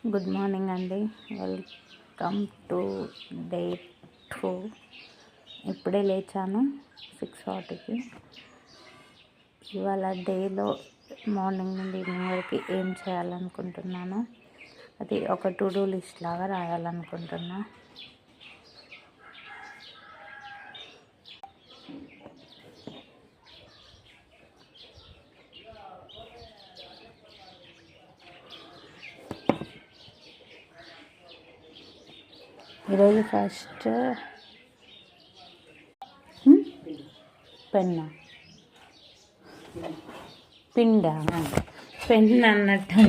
Good morning అండి. Welcome to day 2. ఇప్పుడే లేచాను 6:40కి. ఇవాళ డేలో మార్నింగ్ నుండి ఈవినింగ్ వరకు ఏం చేయాలనుకుంటున్నాను, అది ఒక టు డూ లిస్ట్ లాగా రాయాలనుకుంటున్నా. ఈరోజు ఫస్ట్ పెన్ అన్నట్టు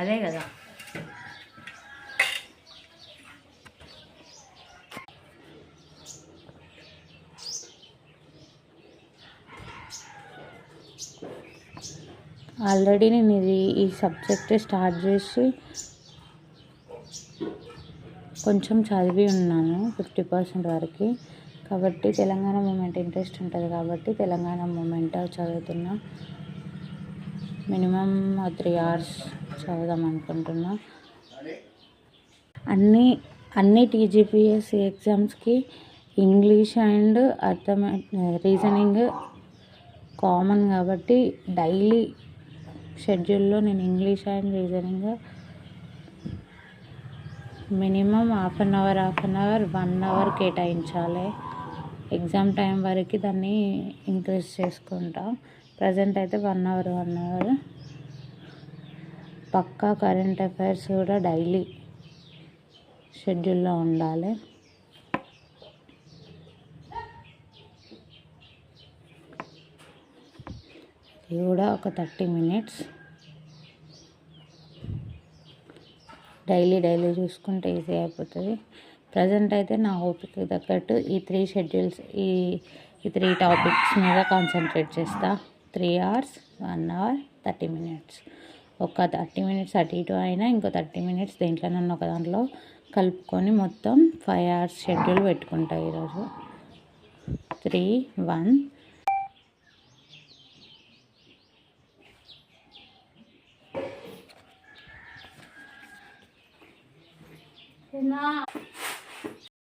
అదే కదా. ఆల్రెడీ నేను ఈ సబ్జెక్ట్ స్టార్ట్ చేసి కొంచెం చదివి ఉన్నాను 50% వరకు. కాబట్టి తెలంగాణ మూమెంట్ ఇంట్రెస్ట్ ఉంటుంది కాబట్టి తెలంగాణ మూమెంట్ చదువుతున్నా. మినిమం 3 hours చదువుదాం అనుకుంటున్నా. అన్ని టీజీపీఎస్ ఎగ్జామ్స్కి ఇంగ్లీష్ అండ్ రీజనింగ్ కామన్ కాబట్టి డైలీ షెడ్యూల్లో నేను English and reasoning minimum half an hour 1 hour కేటాయించాలి. ఎగ్జామ్ టైం వరకు దాన్ని ఇంక్రీజ్ చేసుకుంటా. ప్రజెంట్ అయితే 1 hour పక్కా. కరెంట్ అఫైర్స్ కూడా డైలీ షెడ్యూల్లో ఉండాలి. ఇది కూడా ఒక 30 minutes డైలీ చూసుకుంటే ఈజీ అయిపోతుంది. ప్రజెంట్ అయితే నా ఓపిక తగ్గట్టు ఈ 3 schedules ఈ 3 topics మీద కాన్సన్ట్రేట్ చేస్తా. 3 hours 1 hour 30 minutes. ఒక 30 minutes అటు ఇటు అయినా ఇంకో 30 minutes దేంట్లో నన్ను ఒక దాంట్లో కలుపుకొని మొత్తం 5 hours షెడ్యూల్ పెట్టుకుంటా ఈరోజు. 3 1 నా